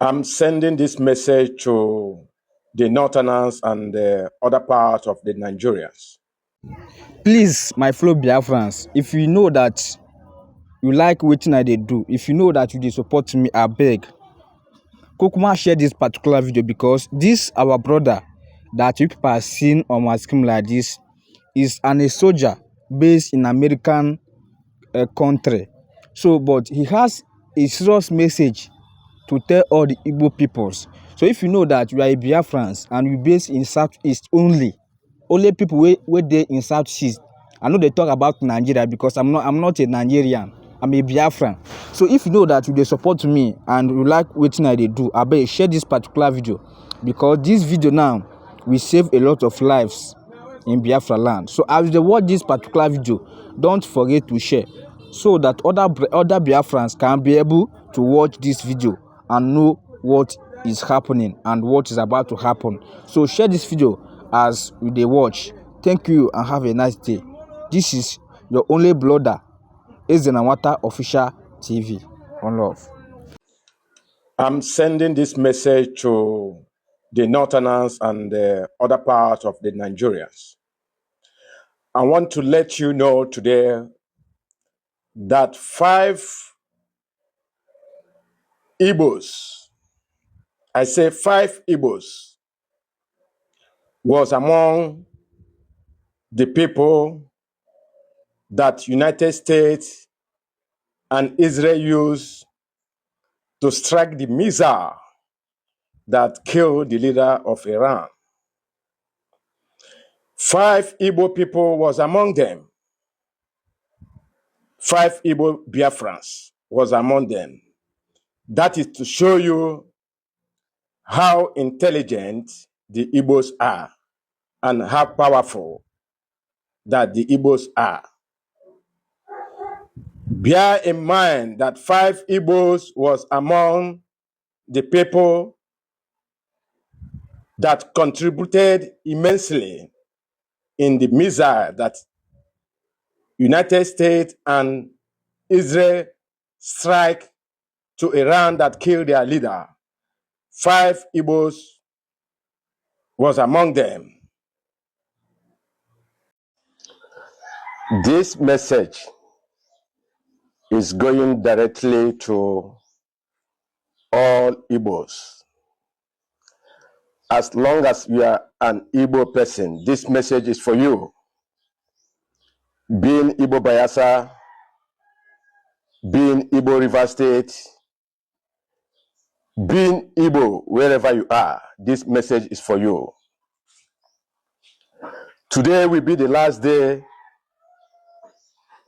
I'm sending this message to the Northerners and the other parts of the Nigerians. Please, my fellow Biafrans, if you know that you like wetin I dey do, if you know that you dey support me, abeg, kukuma share this particular video, because this our brother that you people are seeing on my screen like this is a soldier based in American country. So, but he has a serious message to tell all the Igbo peoples. So if you know that you are a Biafrans and you based in Southeast only people wey dey in Southeast. I know they talk about Nigeria because I'm not a Nigerian. I'm a Biafran. So if you know that you dey support me and you like wetin I dey do, abeg share this particular video, because this video now will save a lot of lives in Biafra land. So as you watch this particular video, don't forget to share so that other Biafrans can be able to watch this video and know what is happening and what is about to happen. So share this video as they watch. Thank you and have a nice day. This is your only blogger, ezenanwataofficialtv. One love. I'm sending this message to the Northerners and the other parts of the Nigerians. I want to let you know today that 5 Igbos, I say 5 Igbos, was among the people that United States and Israel used to strike the missile that killed the leader of Iran. 5 Igbo people was among them. 5 Igbo Biafrans was among them. That is to show you how intelligent the Igbos are and how powerful that the Igbos are. Bear in mind that 5 Igbos was among the people that contributed immensely in the missile that United States and Israel strike to Iran that killed their leader. 5 Igbos was among them. This message is going directly to all Igbos. As long as you are an Igbo person, this message is for you. Being Igbo Bayelsa, being Igbo River State, being Igbo wherever you are, this message is for you. Today will be the last day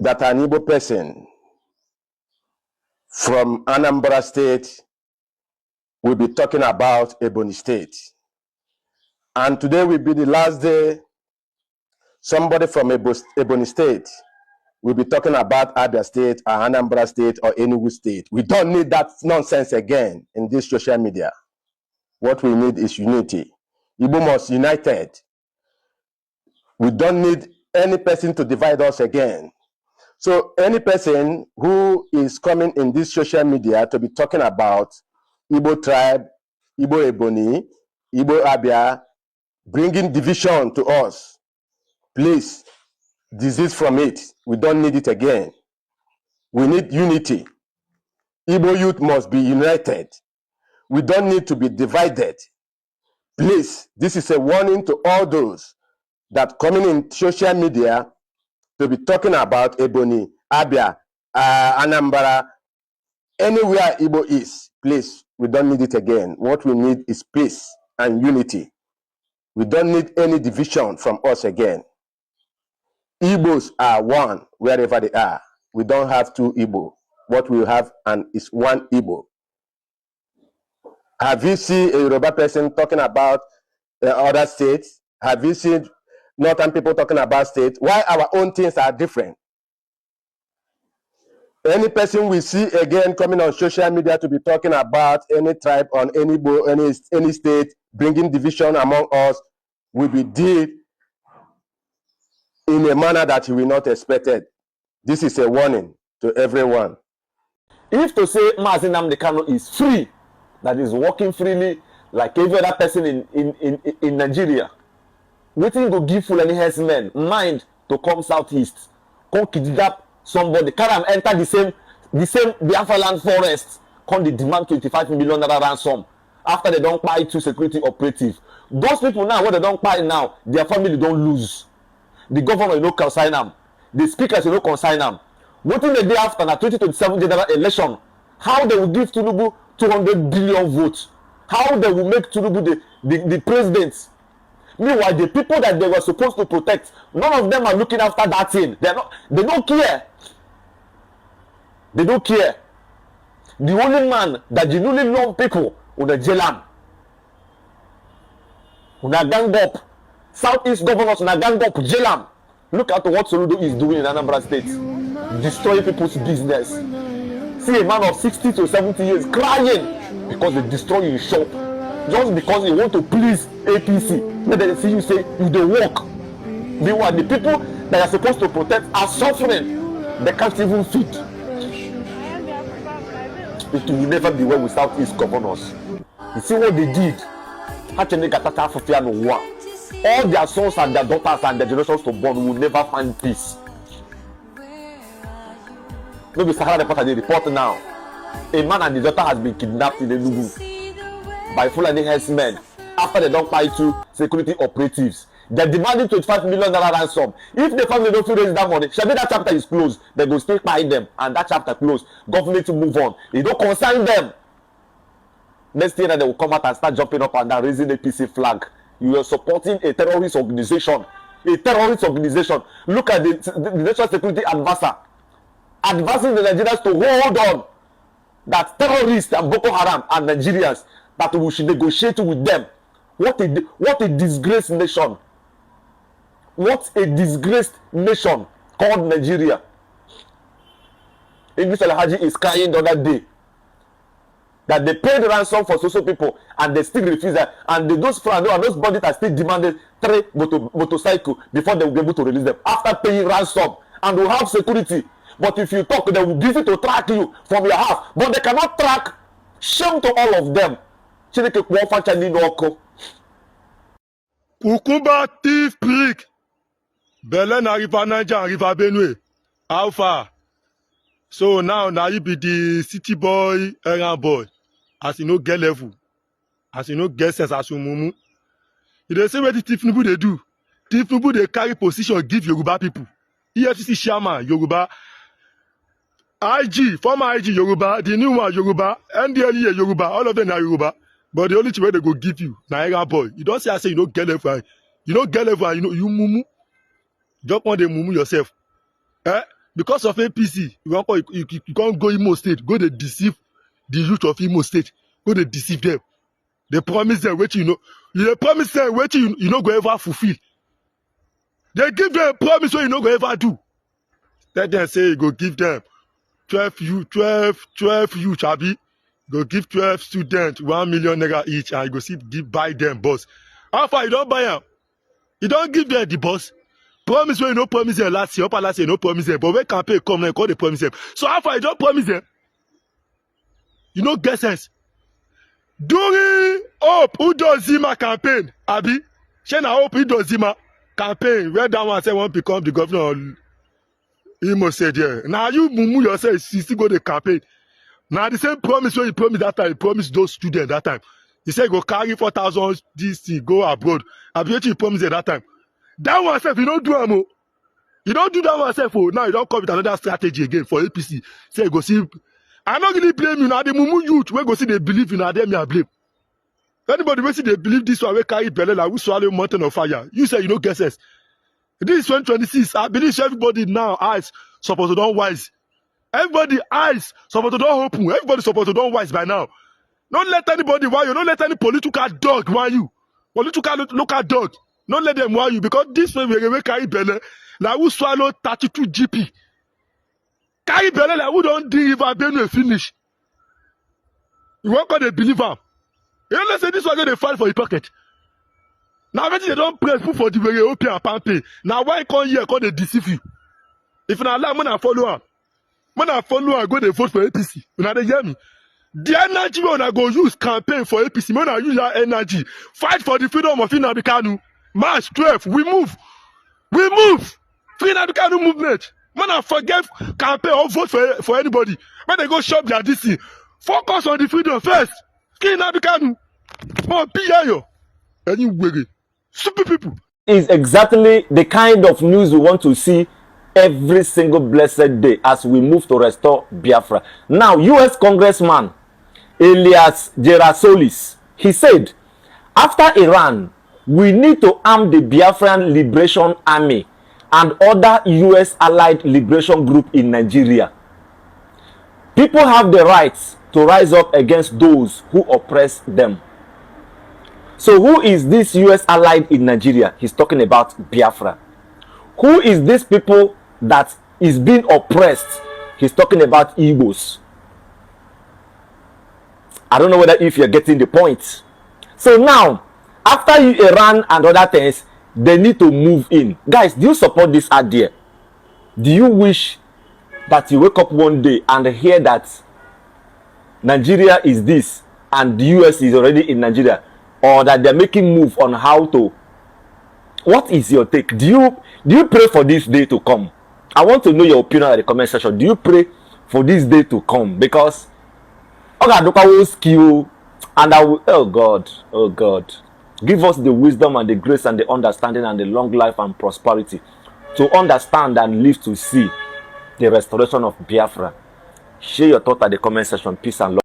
that an Igbo person from Anambra State will be talking about Ebonyi State. And today will be the last day somebody from Ebonyi State will be talking about Abia State or Anambra State or Enugu State. We don't need that nonsense again in this social media. What we need is unity. Igbo must be united. We don't need any person to divide us again. So any person who is coming in this social media to be talking about Igbo tribe, Igbo Ebonyi, Igbo Abia, bringing division to us, please desist from it. We don't need it again. We need unity. Igbo youth must be united. We don't need to be divided. Please, this is a warning to all those that coming in social media to be talking about Ebonyi, Abia, Anambra, anywhere Igbo is. Please, we don't need it again. What we need is peace and unity. We don't need any division from us again. Igbos are one wherever they are. We don't have 2 Igbo. What we have is 1 Igbo. Have you seen a Yoruba person talking about other states? Have you seen Northern people talking about states? Why our own things are different? Any person we see again coming on social media to be talking about any tribe on any state, bringing division among us, will be dealt in a manner that you will not expect it. This is a warning to everyone. If to say Mazi Nnamdi Kanu is free, that is walking freely like every other person in Nigeria. Wetin go give Fulani herdsmen mind to come southeast, come kidnap somebody, carry am enter the same Biafra land forest, come dey demand 25 million naira ransom after they don kpai 2 security operatives. Those people now wey they don kpai now, their family don lose. The governor no consign am, the speakers no consign am. Wetin dey dey after na 2027 general election. How they will give Tinubu 200 billion votes? How they will make Tinubu the president? Meanwhile, the people that they were supposed to protect, none of them are looking after that thing. They don't care. They don't care. The only man that genuinely love people una jail am, una gang up. Southeast governors una gang up, jail am. Look at what Soludo is doing in Anambra State, destroying people's business. See a man of 60 to 70 years crying because they destroy his shop just because he want to please APC. Then they see you say you dey work. Meanwhile, the people that are supposed to protect are suffering. They can't even feed. It will never be well with Southeast governors. You see what they did? All their sons and their daughters and their generations to born will never find peace. Maybe Sahara Reporter they report now. A man and his daughter has been kidnapped in Enugu by Fulani herdsmen after they don't buy 2 security operatives. They're demanding 25 million naira ransom. If the family don't raise that money, shall that chapter is closed. They go still buy them and that chapter closed. Government to move on. It don't concern them. Next year they will come out and start jumping up and down, raising a PC flag. You are supporting a terrorist organization. A terrorist organization. Look at the national security advisor advising the Nigerians to hold on that terrorists and Boko Haram and Nigerians, that we should negotiate with them. What a disgraced nation. What a disgraced nation called Nigeria. English Alhaji is crying the other day that they paid ransom for social people and they still refuse that, and those bandits are still demanding 3 motorcycles before they will be able to release them after paying ransom and will have security. But if you talk, they will be busy to track you from your house, but they cannot track. Shame to all of them. Kukumba thief prick. Belen arrive à Niger, arrive à Benue. How far? So now you be the city boy, errand boy. As you know, get level. As you know, get sense as you mumu. You dey say what the thief nubu they do. Thief nubu they carry position, give Yoruba people. EFCC chairman, Yoruba. IG, former IG Yoruba, the new one Yoruba, NDLE Yoruba, all of them are Yoruba. But the only thing where they go give you, na errand boy. You don't say I say you don't get level. You don't get level, you mumu. Just want to mumu yourself. Because of APC, you can't go Imo State, go to deceive the youth of Imo State, go to deceive them. They promise them what you know. They promise them what you know go ever fulfill. They give them a promise what you know go ever do. Let them say you go give them 12 you Chabi. Go give 12 students 1 million naira each and you go see buy them boss. How far you don't buy them? You don't give them the boss. Promise when you no promise them last year, last year, no promise them. But when campaign come, now call the promise them. So how far you don't promise them? You know, get sense. During Hope Udozima campaign, Abi, Shena Hope Udozima campaign, where that one say want to become the governor of Imo said, yeah. Now you mumu yourself, you still go to campaign. Now the same promise when you promised that time, you promised those students that time. You say go carry 4,000 DC, go abroad. Abi, what you promised at that time. That one self, you don't do ammo. You don't do that one self. Oh, now you don't come with another strategy again for APC. Say go see. I don't really blame you now. The mumu youth when go see they believe in them, me I blame. Anybody when see they believe this one, we carry belly like we swallow mountain of fire. You say you don't get sense. This is 2026. I believe everybody now eyes supposed to don't wise. Everybody eyes supposed to don't open. Everybody supposed to don't wise by now. Don't let anybody why you. Don't let any political dog why you. Political local dog. Don't let them wow you because this way we carry belly like we swallow 32 GP. Carry belly like we don't deliver Benue finish. You won't call the believer. You don't say this one they fight for your pocket. Now when they don't press put for the very open and pampe. Now why come here call they deceive you? If you allow me to follow her, when I follow her, go they vote for APC. You know they hear me. The energy when I go use campaign for APC, when I use that energy, fight for the freedom of Nnamdi Kanu. March 12, we move. We move. Free Nnamdi Kanu movement. When I forget campaign or vote for anybody, when they go shop their DC, focus on the freedom first. Free Nnamdi Kanu. Oh, PIO. Anyway, stupid people. Is exactly the kind of news we want to see every single blessed day as we move to restore Biafra. Now, US Congressman Elias Gerasolis, he said, after Iran, we need to arm the Biafran Liberation Army and other US allied liberation group in Nigeria. People have the right to rise up against those who oppress them. So who is this US allied in Nigeria? He's talking about Biafra. Who is these people that is being oppressed? He's talking about Igbos. I don't know whether if you're getting the point. So now, after Iran and other things, they need to move in. Guys, do you support this idea? Do you wish that you wake up one day and hear that Nigeria is this and the US is already in Nigeria? Or that they're making move on how to... What is your take? Do you pray for this day to come? I want to know your opinion in the comment section. Do you pray for this day to come? Because Ogadoka will skill and I will... Oh God. Give us the wisdom and the grace and the understanding and the long life and prosperity to understand and live to see the restoration of Biafra. Share your thoughts at the comment section. Peace and love.